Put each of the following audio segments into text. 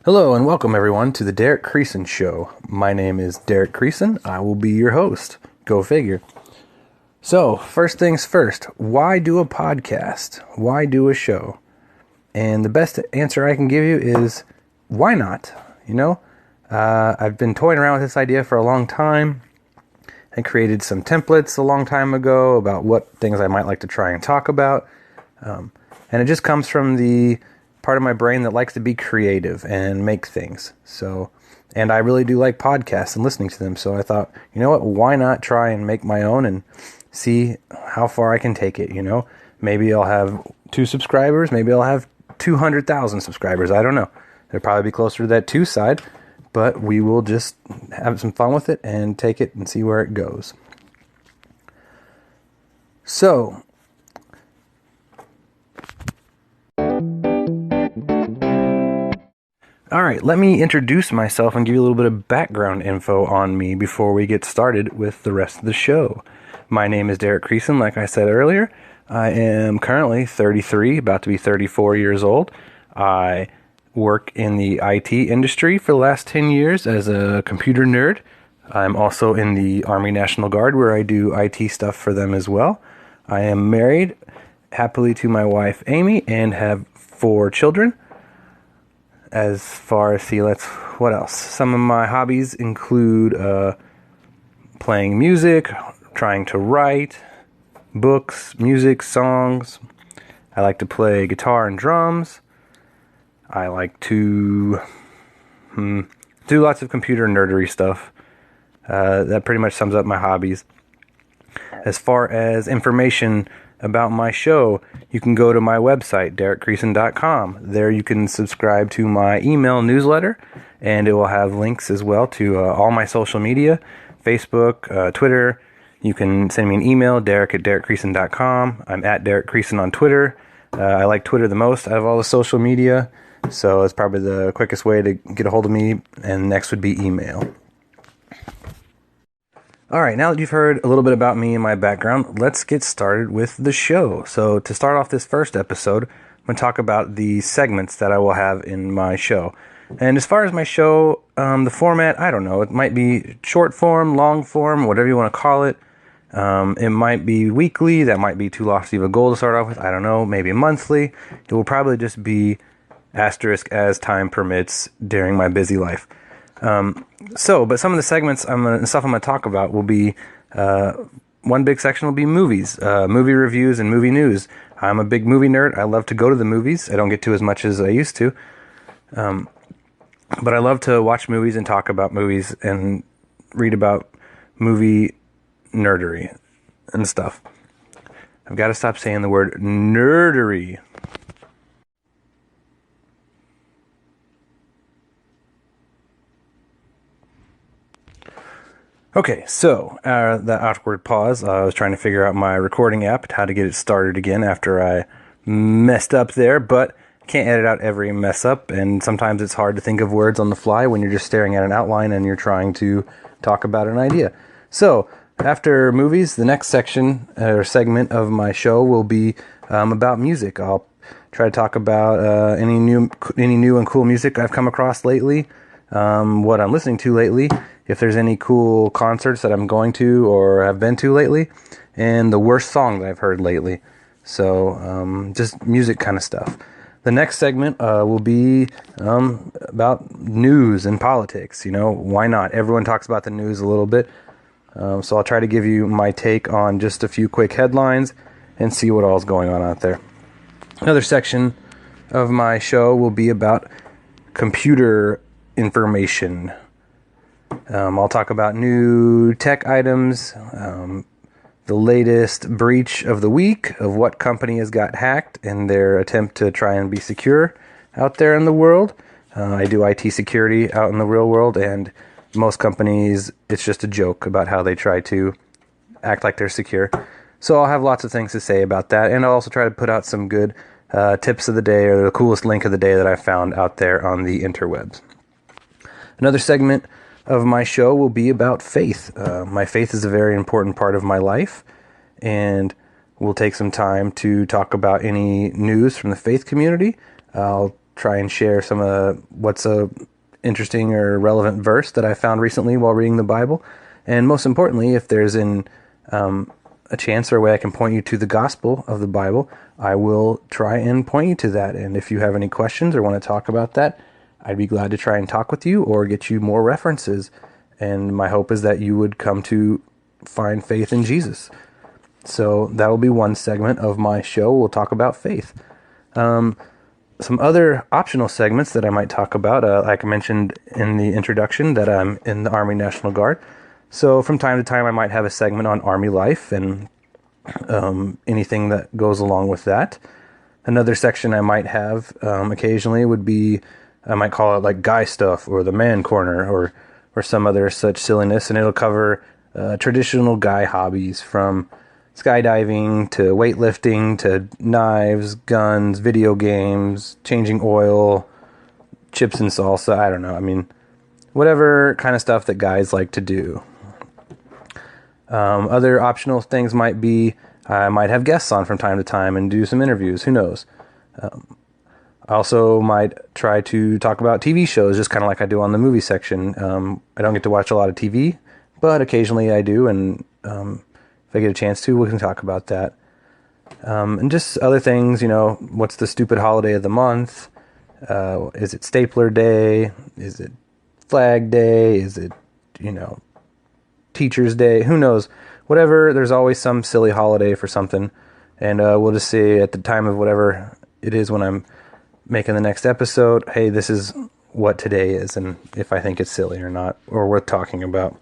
Hello and welcome everyone to the Derek Creason Show. My name is Derek Creason. I will be your host. Go figure. So, first things first, why do a podcast? Why do a show? And the best answer I can give you is, why not? I've been toying around with this idea for a long time. I created some templates a long time ago about what things I might like to try and talk about. And it just comes from the part of my brain that likes to be creative and make things. And I really do like podcasts and listening to them. So I thought, you know what, why not try and make my own and see how far I can take it, Maybe I'll have 2 subscribers, maybe I'll have 200,000 subscribers, I don't know. It'll probably be closer to that 2 side, but we will just have some fun with it and take it and see where it goes. So, alright, let me introduce myself and give you a little bit of background info on me before we get started with the rest of the show. My name is Derek Creason, like I said earlier. I am currently 33, about to be 34 years old. I work in the IT industry for the last 10 years as a computer nerd. I'm also in the Army National Guard where I do IT stuff for them as well. I am married happily to my wife Amy and have 4 children. As far as, what else? Some of my hobbies include playing music, trying to write, books, music, songs. I like to play guitar and drums. I like to do lots of computer nerdery stuff. That pretty much sums up my hobbies. As far as information about my show, you can go to my website, derekcreason.com. There you can subscribe to my email newsletter, and it will have links as well to all my social media, Facebook, Twitter. You can send me an email, derek@derekcreason.com. I'm at Derek Creason on Twitter. I like Twitter the most out of all the social media, so it's probably the quickest way to get a hold of me, and next would be email. Alright, now that you've heard a little bit about me and my background, let's get started with the show. So to start off this first episode, I'm going to talk about the segments that I will have in my show. And as far as my show, the format, I don't know. It might be short form, long form, whatever you want to call it. It might be weekly. That might be too lofty of a goal to start off with. I don't know. Maybe monthly. It will probably just be asterisk as time permits during my busy life. But some of the segments stuff I'm going to talk about will be, one big section will be movies, movie reviews and movie news. I'm a big movie nerd. I love to go to the movies. I don't get to as much as I used to. But I love to watch movies and talk about movies and read about movie nerdery and stuff. I've got to stop saying the word nerdery. Okay, so that awkward pause. I was trying to figure out my recording app, how to get it started again after I messed up there, but can't edit out every mess up, and sometimes it's hard to think of words on the fly when you're just staring at an outline and you're trying to talk about an idea. So, after movies, the next section or segment of my show will be about music. I'll try to talk about any new and cool music I've come across lately, what I'm listening to lately, if there's any cool concerts that I'm going to or have been to lately, and the worst song that I've heard lately. So, just music kind of stuff. The next segment will be about news and politics. Why not? Everyone talks about the news a little bit. So I'll try to give you my take on just a few quick headlines and see what all's going on out there. Another section of my show will be about computer information. I'll talk about new tech items, the latest breach of the week of what company has got hacked in their attempt to try and be secure out there in the world. I do IT security out in the real world, and most companies, it's just a joke about how they try to act like they're secure. So I'll have lots of things to say about that, and I'll also try to put out some good tips of the day or the coolest link of the day that I found out there on the interwebs. Another segment of my show will be about faith. My faith is a very important part of my life, and we'll take some time to talk about any news from the faith community. I'll try and share some of what's a interesting or relevant verse that I found recently while reading the Bible. And most importantly, if there's a chance or a way I can point you to the gospel of the Bible, I will try and point you to that. And if you have any questions or want to talk about that, I'd be glad to try and talk with you or get you more references. And my hope is that you would come to find faith in Jesus. So that'll be one segment of my show. We'll talk about faith. Some other optional segments that I might talk about, like I mentioned in the introduction, that I'm in the Army National Guard. So from time to time, I might have a segment on Army life and anything that goes along with that. Another section I might have occasionally would be, I might call it like guy stuff or the man corner or some other such silliness, and it'll cover traditional guy hobbies from skydiving to weightlifting to knives, guns, video games, changing oil, chips and salsa. I don't know. I mean, whatever kind of stuff that guys like to do. Other optional things might be I might have guests on from time to time and do some interviews. Who knows? I also might try to talk about TV shows, just kind of like I do on the movie section. I don't get to watch a lot of TV, but occasionally I do, and if I get a chance to, we can talk about that. And just other things, what's the stupid holiday of the month? Is it Stapler Day? Is it Flag Day? Is it, Teacher's Day? Who knows? Whatever, there's always some silly holiday for something. And we'll just say at the time of whatever it is when I'm making the next episode, hey, this is what today is, and if I think it's silly or not, or worth talking about.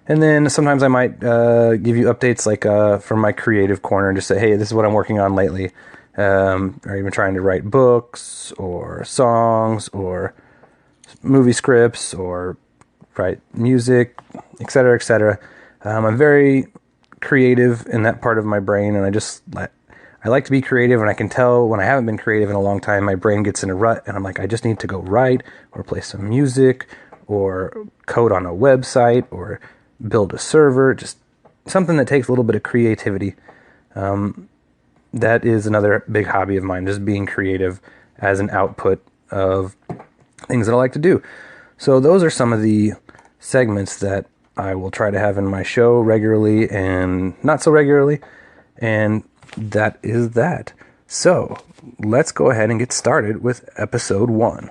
And then sometimes I might give you updates like from my creative corner and just say, hey, this is what I'm working on lately. Or even trying to write books or songs or movie scripts or write music, etc., etc. I'm very creative in that part of my brain, and I like to be creative, and I can tell when I haven't been creative in a long time, my brain gets in a rut, and I'm like, I just need to go write or play some music or code on a website or build a server, just something that takes a little bit of creativity. That is another big hobby of mine, just being creative as an output of things that I like to do. So those are some of the segments that I will try to have in my show regularly and not so regularly, and that is that. So let's go ahead and get started with episode 1.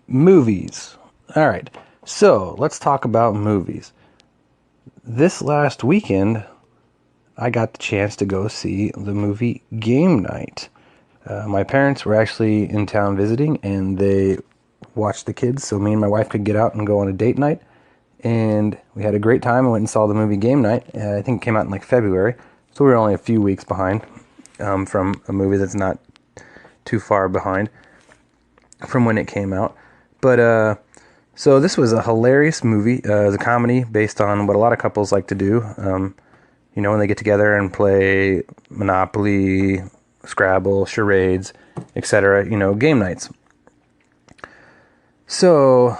Movies. All right. So let's talk about movies. This last weekend, I got the chance to go see the movie Game Night. My parents were actually in town visiting, and they watched the kids, so me and my wife could get out and go on a date night. And we had a great time. I went and saw the movie Game Night. I think it came out in like February, so we were only a few weeks behind from a movie that's not too far behind from when it came out. But so this was a hilarious movie. It was a comedy based on what a lot of couples like to do. When they get together and play Monopoly, Scrabble, charades, etc. Game nights. So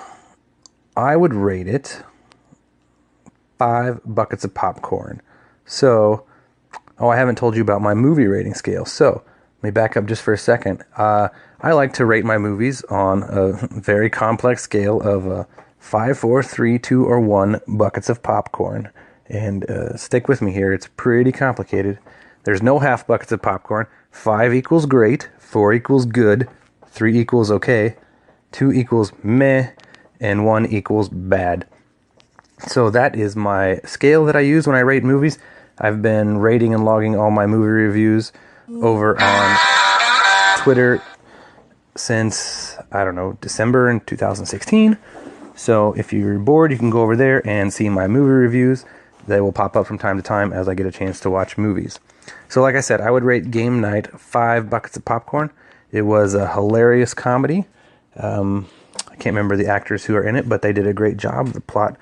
I would rate it 5 buckets of popcorn. So, I haven't told you about my movie rating scale. So, let me back up just for a second. I like to rate my movies on a very complex scale of 5, 4, 3, 2, or 1 buckets of popcorn. And stick with me here. It's pretty complicated. There's no half buckets of popcorn. 5 equals great. 4 equals good. 3 equals okay. 2 equals meh. And 1 equals bad. So that is my scale that I use when I rate movies. I've been rating and logging all my movie reviews over on Twitter since, December in 2016. So if you're bored, you can go over there and see my movie reviews. They will pop up from time to time as I get a chance to watch movies. So like I said, I would rate Game Night 5 buckets of popcorn. It was a hilarious comedy. I can't remember the actors who are in it, but they did a great job. The plot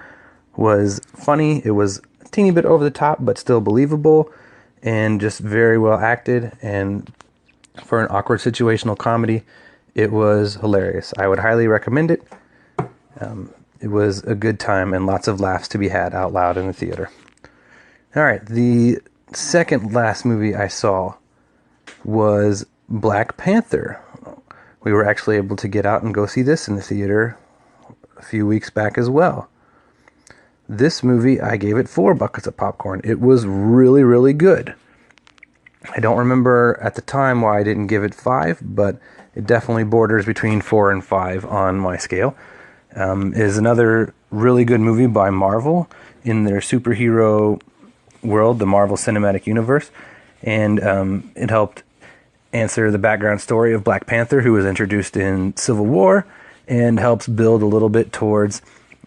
was funny. It was a teeny bit over the top, but still believable, and just very well acted. And for an awkward situational comedy, it was hilarious. I would highly recommend it. It was a good time and lots of laughs to be had out loud in the theater. All right, the second last movie I saw was Black Panther. We were actually able to get out and go see this in the theater a few weeks back as well. This movie, I gave it 4 buckets of popcorn. It was really, really good. I don't remember at the time why I didn't give it 5, but it definitely borders between 4 and 5 on my scale. It is another really good movie by Marvel in their superhero world, the Marvel Cinematic Universe, and it helped answer the background story of Black Panther, who was introduced in Civil War, and helps build a little bit towards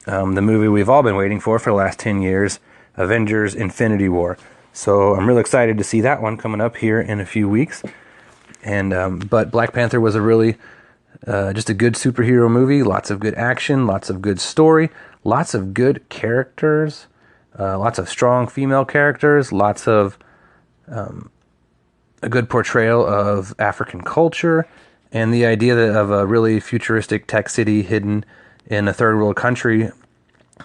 the movie we've all been waiting for the last 10 years, Avengers Infinity War. So I'm really excited to see that one coming up here in a few weeks. And but Black Panther was a really just a good superhero movie. Lots of good action, lots of good story, lots of good characters, lots of strong female characters, lots of a good portrayal of African culture, and the idea of a really futuristic tech city hidden in a third world country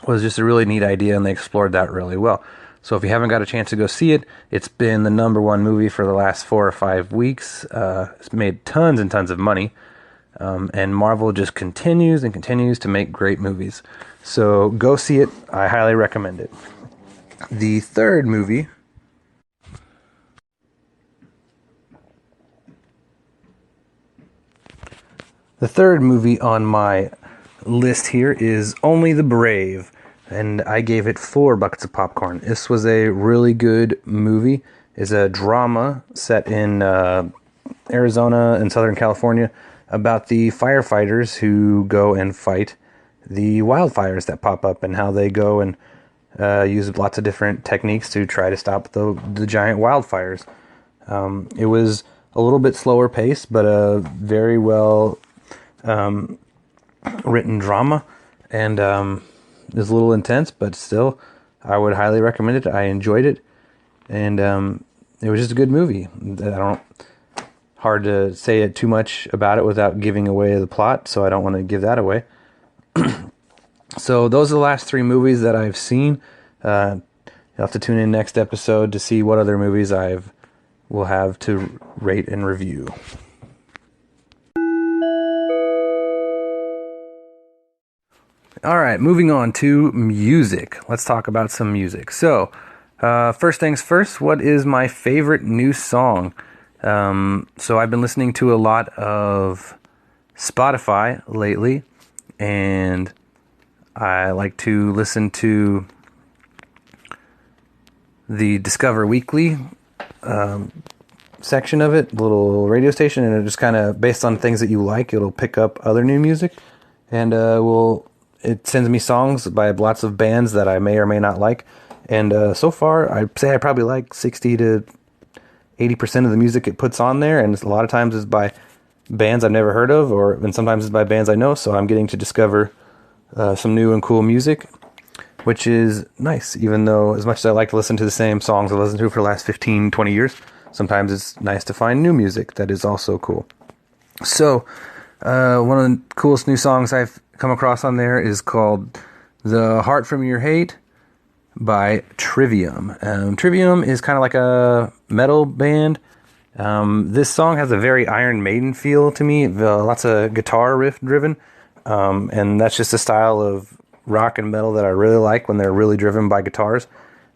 was just a really neat idea, and they explored that really well. So if you haven't got a chance to go see it, it's been the #1 movie for the last 4 or 5 weeks. It's made tons and tons of money, and Marvel just continues and continues to make great movies. So go see it. I highly recommend it. The third movie on my list here is Only the Brave, and I gave it 4 buckets of popcorn. This was a really good movie. It's a drama set in Arizona and Southern California about the firefighters who go and fight the wildfires that pop up, and how they go and use lots of different techniques to try to stop the giant wildfires. It was a little bit slower paced, but a very well written drama, and it was a little intense, but still, I would highly recommend it. I enjoyed it, and it was just a good movie. Hard to say it too much about it without giving away the plot, so I don't want to give that away. So those are the last 3 movies that I've seen. You'll have to tune in next episode to see what other movies will have to rate and review. Alright, moving on to music. Let's talk about some music. So, first things first, what is my favorite new song? So I've been listening to a lot of Spotify lately, and I like to listen to the Discover Weekly section of it, little radio station, and it just kind of, based on things that you like, it'll pick up other new music, and it sends me songs by lots of bands that I may or may not like. And so far, I'd say I probably like 60 to 80% of the music it puts on there, and a lot of times it's by bands I've never heard of, and sometimes it's by bands I know, so I'm getting to discover some new and cool music, which is nice, even though as much as I like to listen to the same songs I've listened to for the last 15, 20 years, sometimes it's nice to find new music that is also cool. So, one of the coolest new songs I've come across on there is called The Heart From Your Hate by Trivium. Trivium is kind of like a metal band. This song has a very Iron Maiden feel to me, lots of guitar riff driven, and that's just a style of rock and metal that I really like when they're really driven by guitars.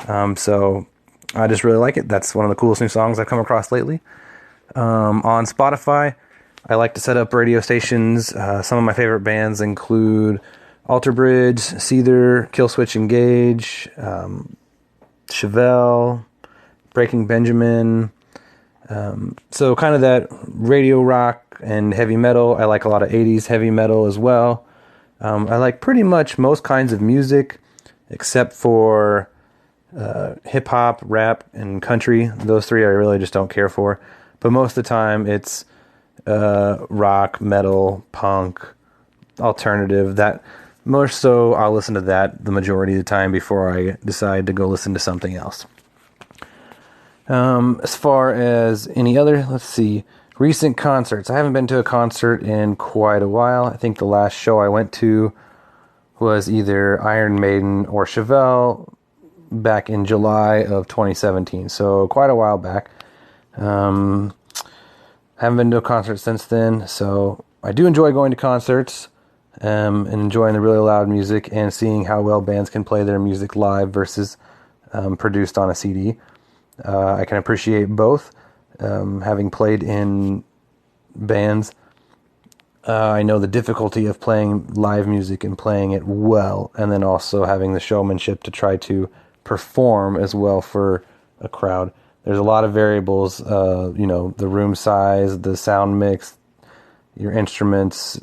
So I just really like it. That's one of the coolest new songs I've come across lately. On Spotify, I like to set up radio stations. Some of my favorite bands include Alter Bridge, Seether, Killswitch Engage, Chevelle, Breaking Benjamin. So kind of that radio rock and heavy metal. I like a lot of 80s heavy metal as well. I like pretty much most kinds of music except for hip-hop, rap, and country. Those 3 I really just don't care for. But most of the time it's rock, metal, punk, alternative. That more so I'll listen to that the majority of the time before I decide to go listen to something else. As far as any other, let's see, recent concerts. I haven't been to a concert in quite a while. I think the last show I went to was either Iron Maiden or Chevelle back in July of 2017. So quite a while back. Haven't been to a concert since then, so I do enjoy going to concerts and enjoying the really loud music and seeing how well bands can play their music live versus produced on a CD. I can appreciate both. Having played in bands, I know the difficulty of playing live music and playing it well, and then also having the showmanship to try to perform as well for a crowd. There's a lot of variables, the room size, the sound mix, your instruments,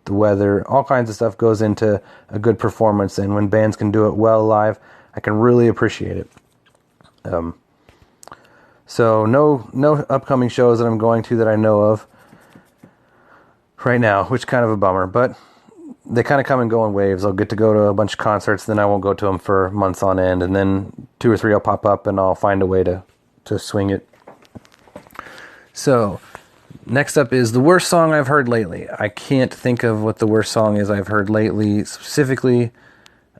the weather, all kinds of stuff goes into a good performance, and when bands can do it well live, I can really appreciate it. So no upcoming shows that I'm going to that I know of right now, which is kind of a bummer, but they kind of come and go in waves. I'll get to go to a bunch of concerts, then I won't go to them for months on end, and then 2 or 3 will pop up, and I'll find a way to swing it. So, next up is the worst song I've heard lately. I can't think of what the worst song is I've heard lately specifically.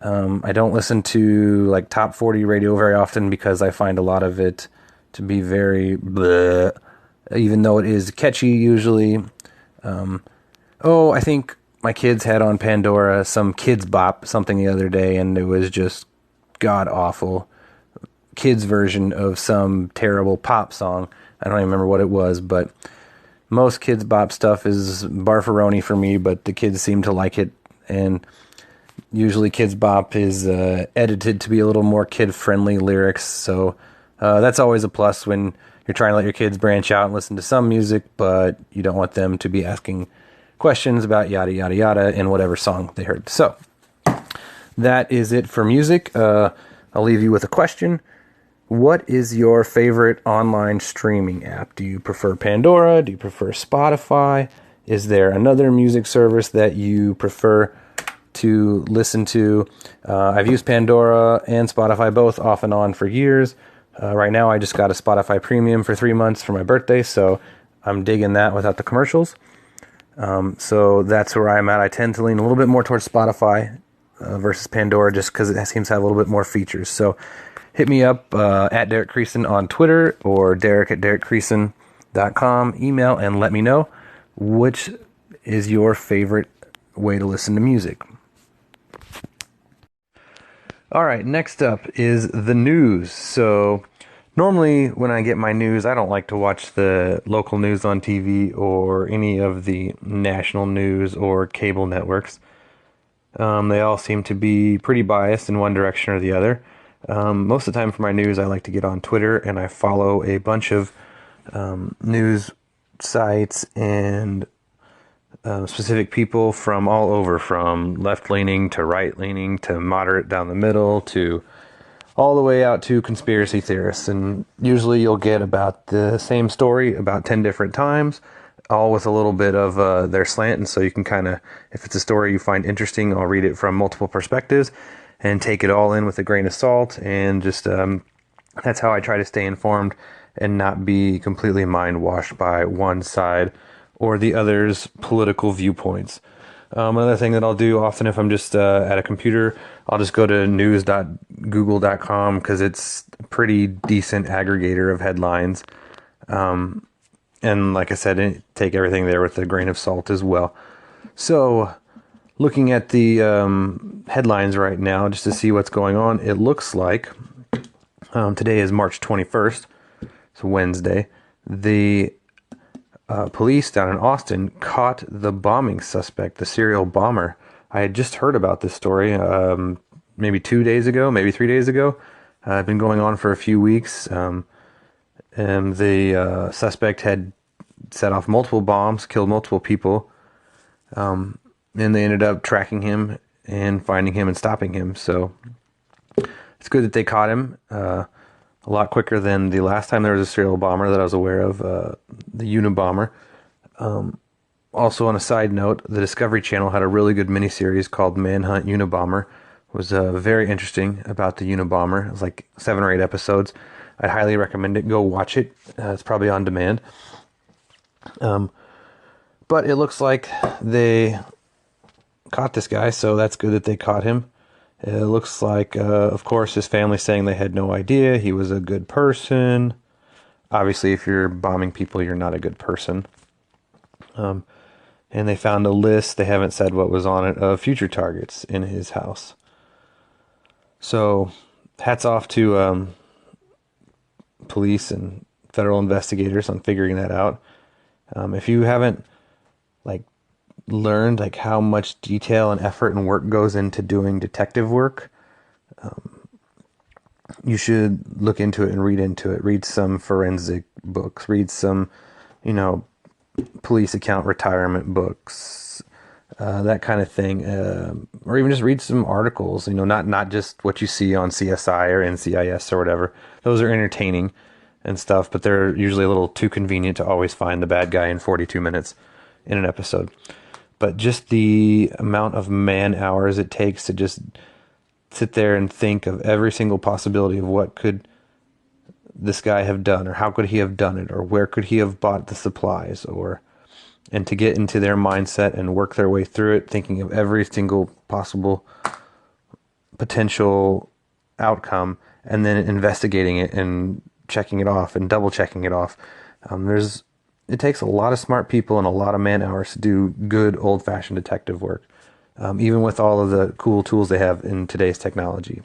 I don't listen to like top 40 radio very often because I find a lot of it to be very bleh, even though it is catchy usually. I think my kids had on Pandora some Kids Bop something the other day, and it was just god awful kids version of some terrible pop song. I don't even remember what it was, but most Kids Bop stuff is barfaroni for me, but the kids seem to like it, and usually Kids Bop is edited to be a little more kid-friendly lyrics, so that's always a plus when you're trying to let your kids branch out and listen to some music, but you don't want them to be asking questions about yada yada yada in whatever song they heard. So that is it for music. I'll leave you with a question. What is your favorite online streaming app? Do you prefer Pandora? Do you prefer Spotify? Is there another music service that you prefer to listen to? I've used Pandora and Spotify both off and on for years. Right now I just got a Spotify Premium for 3 months for my birthday, so I'm digging that without the commercials. So that's where I'm at. I tend to lean a little bit more towards Spotify versus Pandora just because it seems to have a little bit more features. So hit me up at Derek Creason on Twitter or Derek@DerekCreason.com. Email and let me know which is your favorite way to listen to music. All right, next up is the news. So normally when I get my news, I don't like to watch the local news on TV or any of the national news or cable networks. They all seem to be pretty biased in one direction or the other. Most of the time for my news, I like to get on Twitter, and I follow a bunch of news sites and specific people from all over, from left-leaning to right-leaning to moderate down the middle to all the way out to conspiracy theorists. And usually you'll get about the same story about 10 different times, all with a little bit of their slant. And so you can kind of, if it's a story you find interesting, I'll read it from multiple perspectives and take it all in with a grain of salt. And just that's how I try to stay informed and not be completely mind-washed by one side or the other's political viewpoints. Another thing that I'll do often if I'm just at a computer, I'll just go to news.google.com because it's a pretty decent aggregator of headlines. And like I said, take everything there with a grain of salt as well. So looking at the headlines right now just to see what's going on, it looks like today is March 21st, it's Wednesday. The police down in Austin caught the bombing suspect, the serial bomber. I had just heard about this story maybe 2 days ago, maybe 3 days ago. It's been going on for a few weeks. And the suspect had set off multiple bombs, killed multiple people. And they ended up tracking him and finding him and stopping him. So it's good that they caught him. A lot quicker than the last time there was a serial bomber that I was aware of, the Unabomber. Also, on a side note, the Discovery Channel had a really good miniseries called Manhunt Unabomber. It was very interesting about the Unabomber. It was like 7 or 8 episodes. I'd highly recommend it. Go watch it. It's probably on demand. But it looks like they caught this guy, so that's good that they caught him. It looks like, of course, his family saying they had no idea. He was a good person. Obviously, if you're bombing people, you're not a good person. And they found a list, they haven't said what was on it, of future targets in his house. So, hats off to police and federal investigators on figuring that out. If you haven't like learned like how much detail and effort and work goes into doing detective work, you should look into it and read into it. Read some forensic books. Read some, police account retirement books, that kind of thing, or even just read some articles. Not just what you see on CSI or NCIS or whatever. Those are entertaining and stuff, but they're usually a little too convenient to always find the bad guy in 42 minutes in an episode. But just the amount of man hours it takes to just sit there and think of every single possibility of what could this guy have done, or how could he have done it, or where could he have bought the supplies, and to get into their mindset and work their way through it, thinking of every single possible potential outcome, and then investigating it and checking it off and double checking it off. It takes a lot of smart people and a lot of man hours to do good old fashioned detective work, even with all of the cool tools they have in today's technology.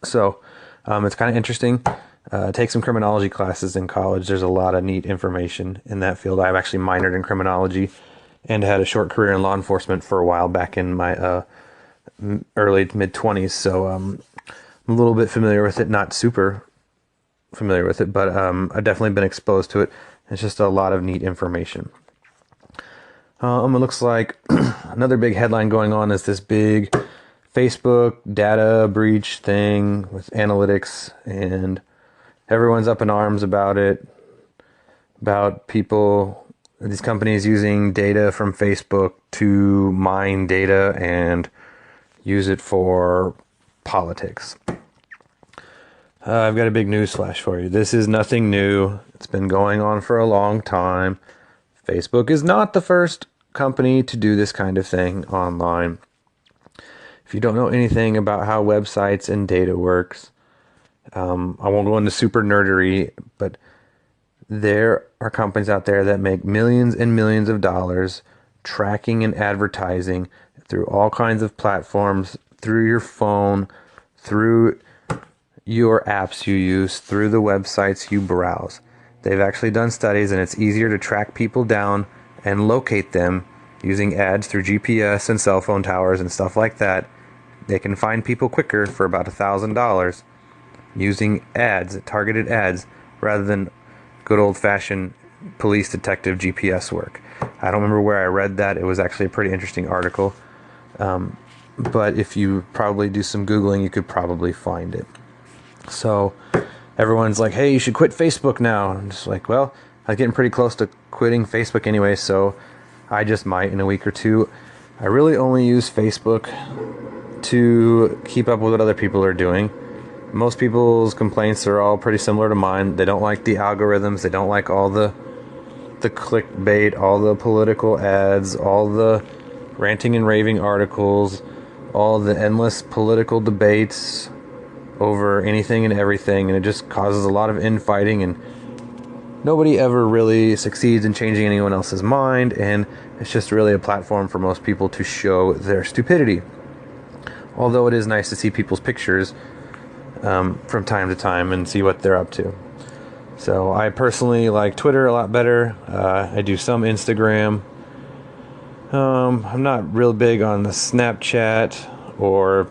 So it's kind of interesting. Take some criminology classes in college. There's a lot of neat information in that field. I've actually minored in criminology and had a short career in law enforcement for a while back in my early mid 20s. So I'm a little bit familiar with it, not super familiar with it, but I've definitely been exposed to it. It's just a lot of neat information. It looks like another big headline going on is this big Facebook data breach thing with analytics, and everyone's up in arms about it, about these companies using data from Facebook to mine data and use it for politics. I've got a big news flash for you. This is nothing new. It's been going on for a long time. Facebook is not the first company to do this kind of thing online. If you don't know anything about how websites and data works, I won't go into super nerdery, but there are companies out there that make millions and millions of dollars tracking and advertising through all kinds of platforms, through your phone, through your apps you use, through the websites you browse. They've actually done studies, and it's easier to track people down and locate them using ads through GPS and cell phone towers and stuff like that. They can find people quicker for about $1,000 using ads, targeted ads, rather than good old-fashioned police detective GPS work. I don't remember where I read that. It was actually a pretty interesting article. But if you probably do some Googling, you could probably find it. So everyone's like, hey, you should quit Facebook now. I'm just like, well, I'm getting pretty close to quitting Facebook anyway, so I just might in a week or two. I really only use Facebook to keep up with what other people are doing. Most people's complaints are all pretty similar to mine. They don't like the algorithms. They don't like all the clickbait, all the political ads, all the ranting and raving articles, all the endless political debates over anything and everything, and it just causes a lot of infighting, and nobody ever really succeeds in changing anyone else's mind, and it's just really a platform for most people to show their stupidity. Although it is nice to see people's pictures from time to time and see what they're up to. So I personally like Twitter a lot better. I do some Instagram. I'm not real big on the Snapchat, or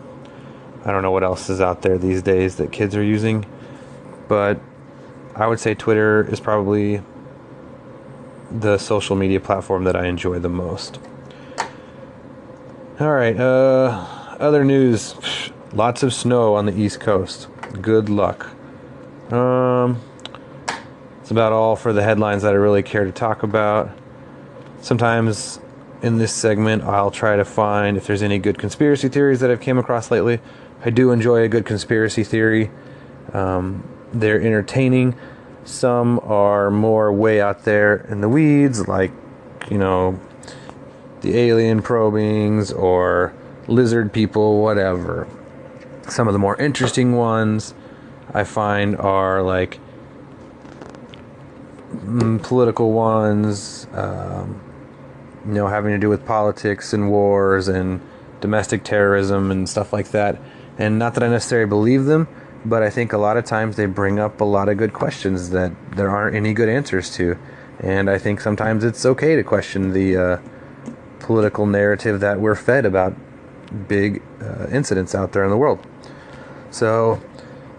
I don't know what else is out there these days that kids are using, but I would say Twitter is probably the social media platform that I enjoy the most. All right, other news. Lots of snow on the East Coast. Good luck. It's about all for the headlines that I really care to talk about. Sometimes in this segment, I'll try to find if there's any good conspiracy theories that I've came across lately. I do enjoy a good conspiracy theory. They're entertaining. Some are more way out there in the weeds, like, the alien probings or lizard people, whatever. Some of the more interesting ones I find are like political ones, having to do with politics and wars and domestic terrorism and stuff like that. And not that I necessarily believe them, but I think a lot of times they bring up a lot of good questions that there aren't any good answers to. And I think sometimes it's okay to question the political narrative that we're fed about big incidents out there in the world. So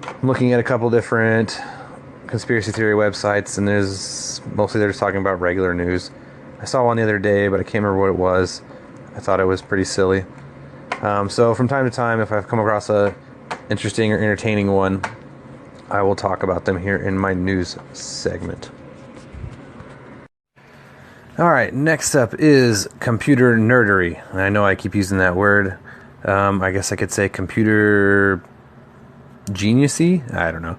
I'm looking at a couple different conspiracy theory websites, and they're just talking about regular news. I saw one the other day, but I can't remember what it was. I thought it was pretty silly. So from time to time, if I've come across a interesting or entertaining one, I will talk about them here in my news segment. All right, next up is computer nerdery. And I know I keep using that word. I guess I could say computer geniusy. I don't know.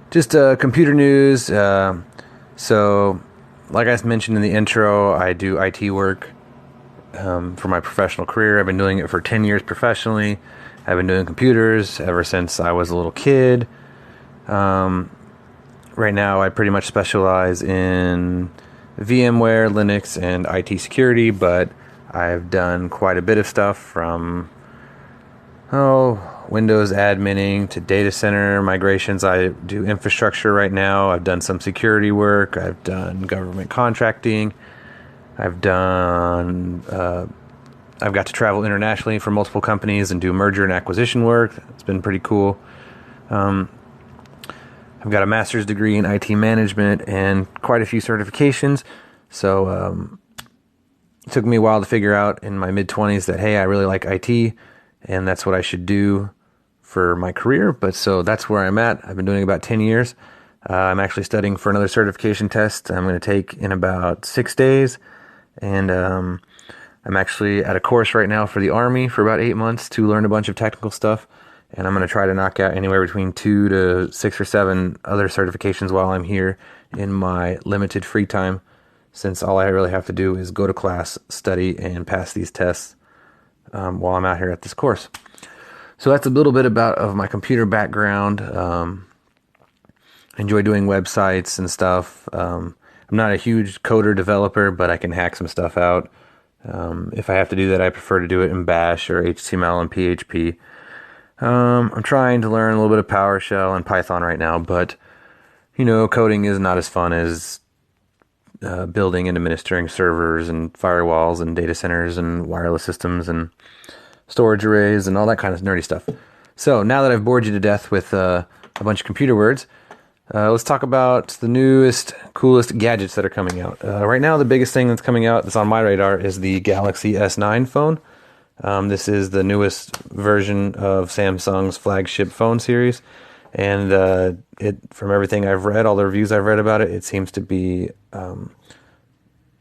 Just computer news. So, like I mentioned in the intro, I do IT work for my professional career. I've been doing it for 10 years professionally. I've been doing computers ever since I was a little kid. Right now, I pretty much specialize in VMware, Linux, and IT security, but I've done quite a bit of stuff from Windows adminning to data center migrations. I do infrastructure right now. I've done some security work. I've done government contracting. I've got to travel internationally for multiple companies and do merger and acquisition work. It's been pretty cool. I've got a master's degree in IT management and quite a few certifications. So it took me a while to figure out in my mid-20s that, hey, I really like IT, and that's what I should do for my career. But so that's where I'm at. I've been doing it about 10 years. I'm actually studying for another certification test I'm going to take in about 6 days. And I'm actually at a course right now for the Army for about 8 months to learn a bunch of technical stuff. And I'm going to try to knock out anywhere between 2 to 6 or 7 other certifications while I'm here in my limited free time, since all I really have to do is go to class, study, and pass these tests while I'm out here at this course. So that's a little bit of my computer background. Enjoy doing websites and stuff. I'm not a huge coder developer, but I can hack some stuff out. If I have to do that, I prefer to do it in Bash or HTML and PHP. I'm trying to learn a little bit of PowerShell and Python right now, but, coding is not as fun as building and administering servers and firewalls and data centers and wireless systems and storage arrays and all that kind of nerdy stuff. So now that I've bored you to death with a bunch of computer words, let's talk about the newest, coolest gadgets that are coming out. Right now, the biggest thing that's coming out that's on my radar is the Galaxy S9 phone. This is the newest version of Samsung's flagship phone series. And from everything I've read, all the reviews I've read about it, it seems to be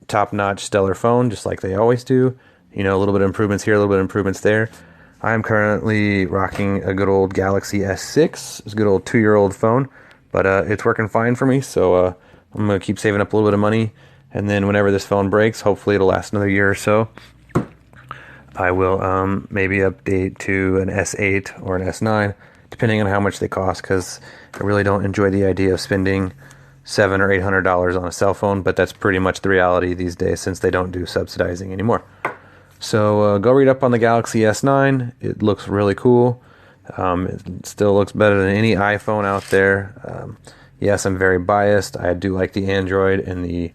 top-notch, stellar phone, just like they always do. A little bit of improvements here, a little bit of improvements there. I'm currently rocking a good old Galaxy S6. It's a good old 2-year-old phone, but it's working fine for me, so I'm going to keep saving up a little bit of money, and then whenever this phone breaks, hopefully it'll last another year or so, I will maybe update to an S8 or an S9, depending on how much they cost, because I really don't enjoy the idea of spending $700 or $800 on a cell phone, but that's pretty much the reality these days since they don't do subsidizing anymore. So go read up on the Galaxy S9. It looks really cool. It still looks better than any iPhone out there. Yes, I'm very biased. I do like the Android and the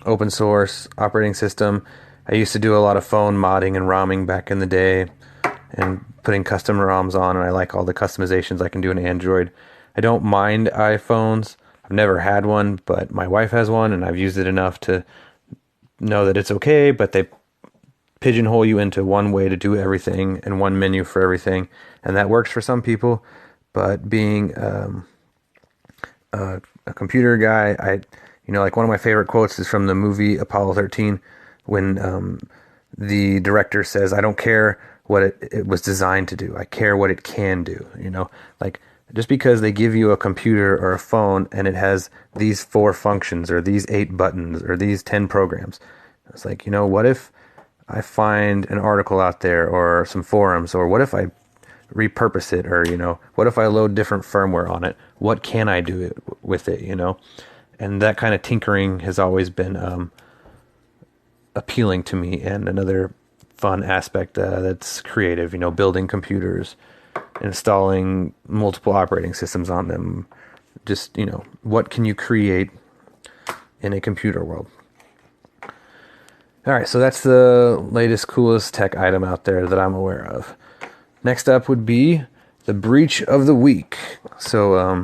open source operating system. I used to do a lot of phone modding and ROMing back in the day and putting custom ROMs on, and I like all the customizations I can do in Android. I don't mind iPhones. I've never had one, but my wife has one, and I've used it enough to know that it's okay, but they pigeonhole you into one way to do everything and one menu for everything, and that works for some people. But being a computer guy, like one of my favorite quotes is from the movie Apollo 13, when the director says, "I don't care what it was designed to do. I care what it can do." Like, just because they give you a computer or a phone and it has these 4 functions or these 8 buttons or these 10 programs, it's like, what if I find an article out there or some forums, or what if I repurpose it, or what if I load different firmware on it? What can I do with it? And that kind of tinkering has always been appealing to me, and another fun aspect that's creative. Building computers, installing multiple operating systems on them. Just what can you create in a computer world? All right, so that's the latest, coolest tech item out there that I'm aware of. Next up would be the breach of the week. So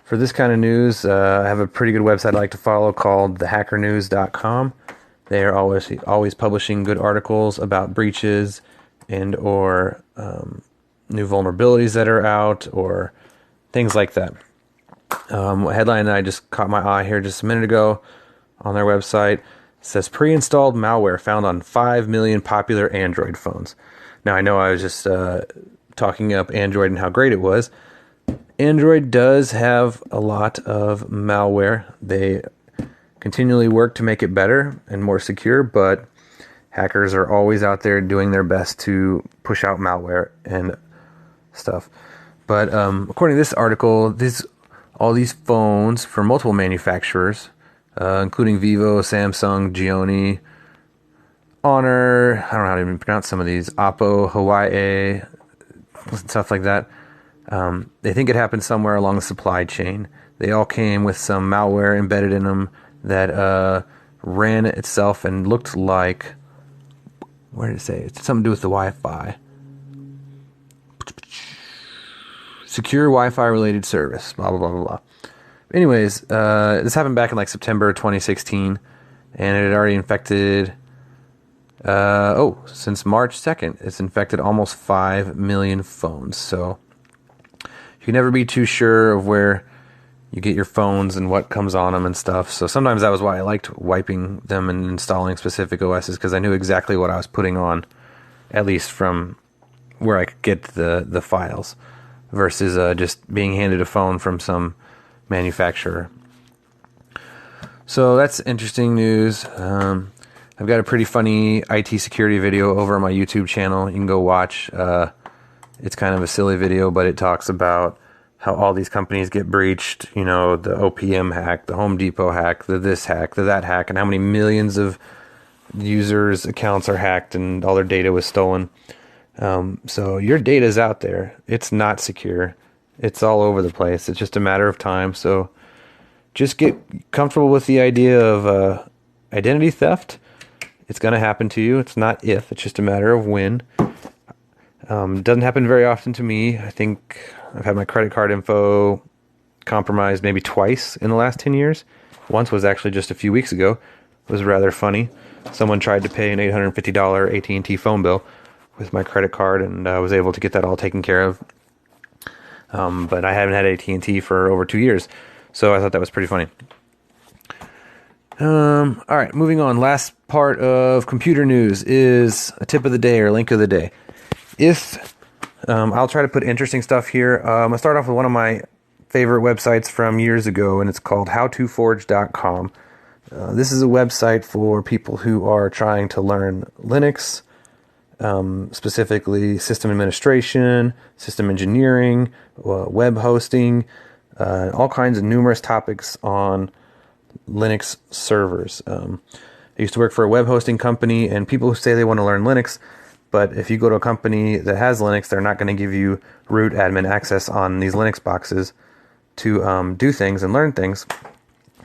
for this kind of news, I have a pretty good website I like to follow called thehackernews.com. They are always publishing good articles about breaches and or new vulnerabilities that are out or things like that. A headline that I just caught my eye here just a minute ago on their website says pre-installed malware found on 5 million popular Android phones. Now, I know I was just talking up Android and how great it was. Android does have a lot of malware. They continually work to make it better and more secure, but hackers are always out there doing their best to push out malware and stuff. But according to this article, all these phones from multiple manufacturers, including Vivo, Samsung, Xiaomi, Honor, I don't know how to even pronounce some of these, Oppo, Huawei, stuff like that. They think it happened somewhere along the supply chain. They all came with some malware embedded in them that ran itself and looked like, where did it say? It's something to do with the Wi-Fi. Secure Wi-Fi related service, blah, blah, blah, blah, blah. Anyways, this happened back in like September 2016, and it had already infected, since March 2nd, it's infected almost 5 million phones. So you can never be too sure of where you get your phones and what comes on them and stuff. So sometimes that was why I liked wiping them and installing specific OSs, because I knew exactly what I was putting on, at least from where I could get the files, versus just being handed a phone from some manufacturer. So that's interesting news. I've got a pretty funny IT security video over on my YouTube channel. You can go watch. It's kind of a silly video, but it talks about how all these companies get breached. The OPM hack, the Home Depot hack, the this hack, the that hack, and how many millions of users' accounts are hacked and all their data was stolen. So your data is out there. It's not secure. It's all over the place. It's just a matter of time. So just get comfortable with the idea of identity theft. It's going to happen to you. It's not if. It's just a matter of when. Doesn't happen very often to me. I think I've had my credit card info compromised maybe twice in the last 10 years. Once was actually just a few weeks ago. It was rather funny. Someone tried to pay an $850 AT&T phone bill with my credit card, and I was able to get that all taken care of. But I haven't had AT&T for over 2 years, so I thought that was pretty funny. All right, moving on. Last part of computer news is a tip of the day or link of the day. I'll try to put interesting stuff here. I'm going to start off with one of my favorite websites from years ago, and it's called howtoforge.com. This is a website for people who are trying to learn Linux, specifically system administration, system engineering, web hosting, all kinds of numerous topics on Linux servers. I used to work for a web hosting company, and people who say they want to learn Linux, but if you go to a company that has Linux, they're not going to give you root admin access on these Linux boxes to do things and learn things.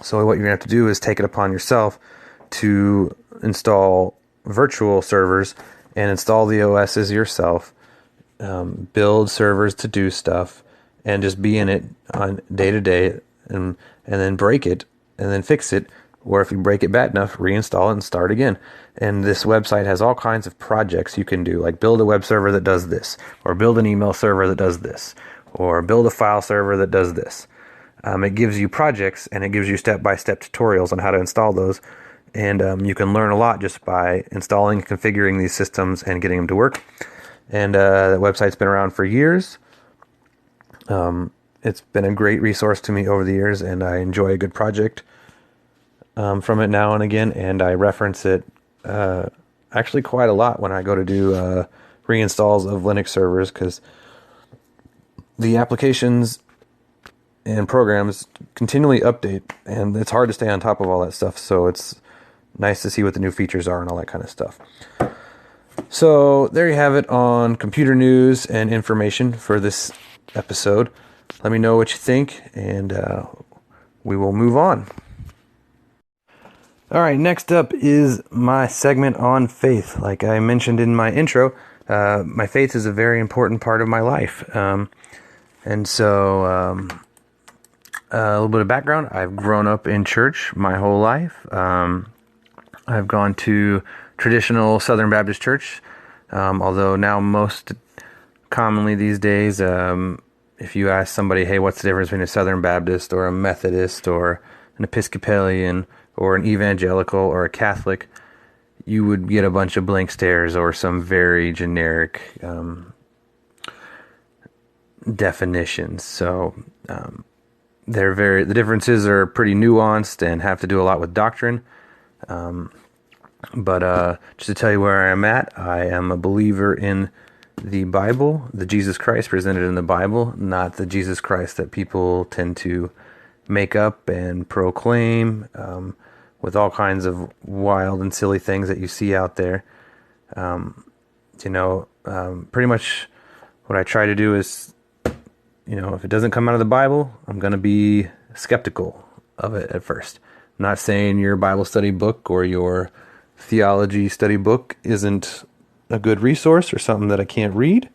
So what you're going to have to do is take it upon yourself to install virtual servers and install the OSs yourself, build servers to do stuff, and just be in it on day to day, and then break it, and then fix it, or if you break it bad enough, reinstall it and start again. And this website has all kinds of projects you can do, like build a web server that does this, or build an email server that does this, or build a file server that does this. It gives you projects, and it gives you step-by-step tutorials on how to install those. And you can learn a lot just by installing and configuring these systems and getting them to work. And the website's been around for years. It's been a great resource to me over the years, and I enjoy a good project from it now and again. And I reference it actually quite a lot when I go to do reinstalls of Linux servers, because the applications and programs continually update, and it's hard to stay on top of all that stuff. So it's nice to see what the new features are and all that kind of stuff. So there you have it on computer news and information for this episode. Let me know what you think, and we will move on. All right, next up is my segment on faith. Like I mentioned in my intro, my faith is a very important part of my life. And so a little bit of background. I've grown up in church my whole life. I've gone to traditional Southern Baptist church, although now most commonly these days, if you ask somebody, hey, what's the difference between a Southern Baptist or a Methodist or an Episcopalian or an evangelical or a Catholic, you would get a bunch of blank stares or some very generic definitions. So the differences are pretty nuanced and have to do a lot with doctrine. But just to tell you where I'm at, I am a believer in the Bible, the Jesus Christ presented in the Bible, not the Jesus Christ that people tend to make up and proclaim, with all kinds of wild and silly things that you see out there. Pretty much what I try to do is, if it doesn't come out of the Bible, I'm going to be skeptical of it at first. I'm not saying your Bible study book or your theology study book isn't a good resource or something that I can't read.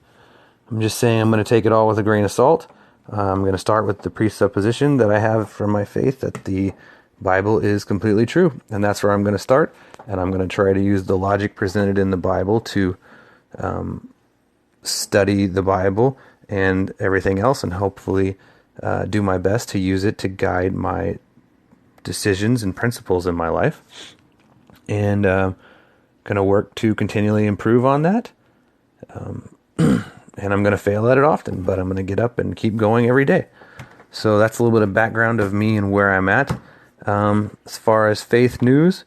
I'm just saying I'm going to take it all with a grain of salt. I'm going to start with the presupposition that I have from my faith that the Bible is completely true. And that's where I'm going to start. And I'm going to try to use the logic presented in the Bible to study the Bible and everything else, and hopefully do my best to use it to guide my decisions and principles in my life. And going to work to continually improve on that. And I'm going to fail at it often, but I'm going to get up and keep going every day. So that's a little bit of background of me and where I'm at. As far as faith news,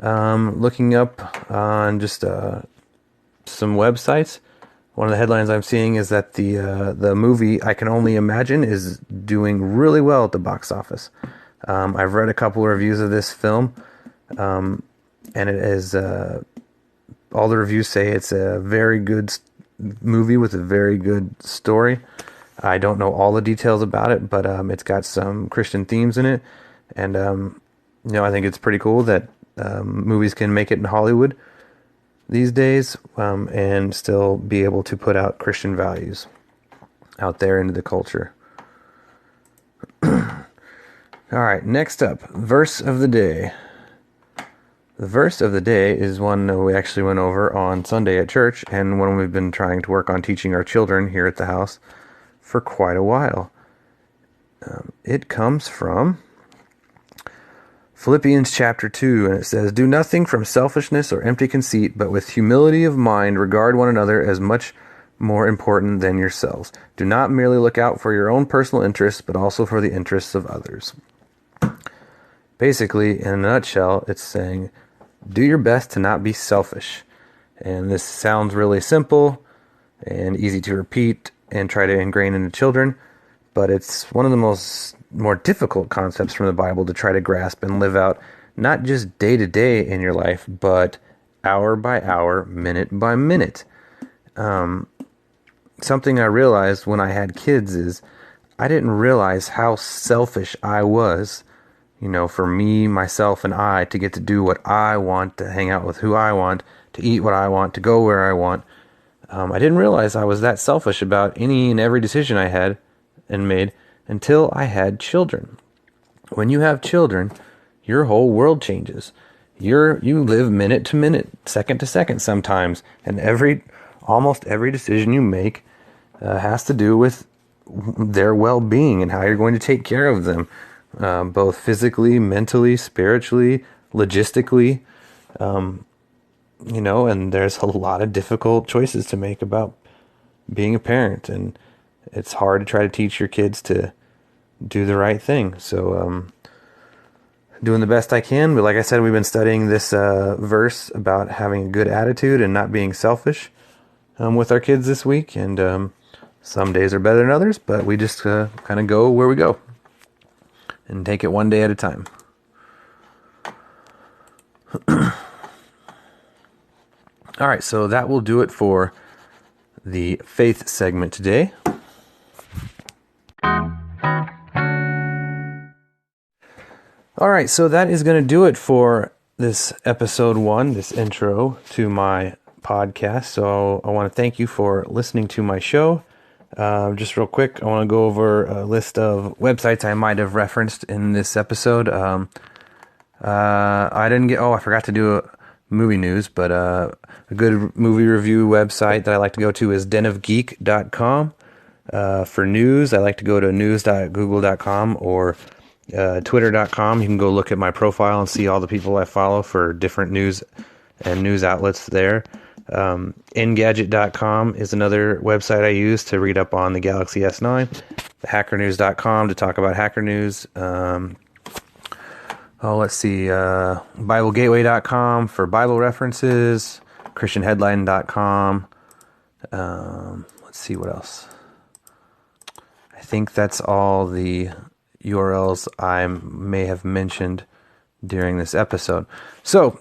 looking up on just some websites, one of the headlines I'm seeing is that the movie I Can Only Imagine is doing really well at the box office. I've read a couple of reviews of this film, and it is all the reviews say it's a very good movie with a very good story. I don't know all the details about it, but it's got some Christian themes in it, and I think it's pretty cool that movies can make it in Hollywood these days, and still be able to put out Christian values out there into the culture. All right, next up, verse of the day. The verse of the day is one we actually went over on Sunday at church, and one we've been trying to work on teaching our children here at the house for quite a while. It comes from Philippians chapter 2, and it says, "Do nothing from selfishness or empty conceit, but with humility of mind regard one another as much more important than yourselves. Do not merely look out for your own personal interests, but also for the interests of others." Basically, in a nutshell, it's saying, do your best to not be selfish. And this sounds really simple and easy to repeat and try to ingrain into children, but it's one of the more difficult concepts from the Bible to try to grasp and live out, not just day to day in your life, but hour by hour, minute by minute. Something I realized when I had kids is I didn't realize how selfish I was, for me, myself, and I to get to do what I want, to hang out with who I want, to eat what I want, to go where I want. I didn't realize I was that selfish about any and every decision I had and made until I had children. When you have children, your whole world changes. You live minute to minute, second to second sometimes, and almost every decision you make has to do with their well-being and how you're going to take care of them, both physically, mentally, spiritually, logistically, and there's a lot of difficult choices to make about being a parent, and it's hard to try to teach your kids to do the right thing. So, doing the best I can, but like I said, we've been studying this verse about having a good attitude and not being selfish with our kids this week, and Some days are better than others, but we just kind of go where we go and take it one day at a time. All right, so that will do it for the faith segment today. All right, so that is going to do it for this episode 1, this intro to my podcast. So I want to thank you for listening to my show. Just real quick, I want to go over a list of websites I might have referenced in this episode. I forgot to do a movie news, but a good movie review website that I like to go to is denofgeek.com. For news, I like to go to news.google.com or twitter.com. You can go look at my profile and see all the people I follow for different news and news outlets there. Engadget.com is another website I use to read up on the Galaxy S9. Hackernews.com to talk about hacker news. BibleGateway.com for Bible references. ChristianHeadline.com. Let's see what else. I think that's all the URLs I may have mentioned during this episode. So,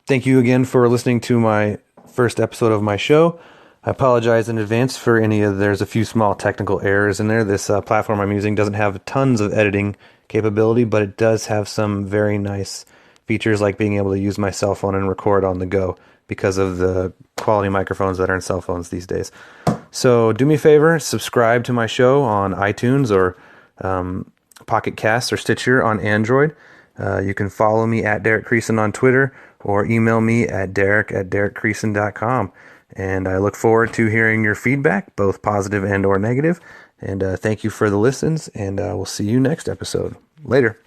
thank you again for listening to my first episode of my show. I apologize in advance for there's a few small technical errors in there. This platform I'm using doesn't have tons of editing capability, but it does have some very nice features like being able to use my cell phone and record on the go because of the quality microphones that are in cell phones these days. So do me a favor, subscribe to my show on iTunes or Pocket Casts or Stitcher on Android. You can follow me at Derek Creason on Twitter or email me at derek@derekcreason.com. And I look forward to hearing your feedback, both positive and or negative. And thank you for the listens, and we'll see you next episode. Later.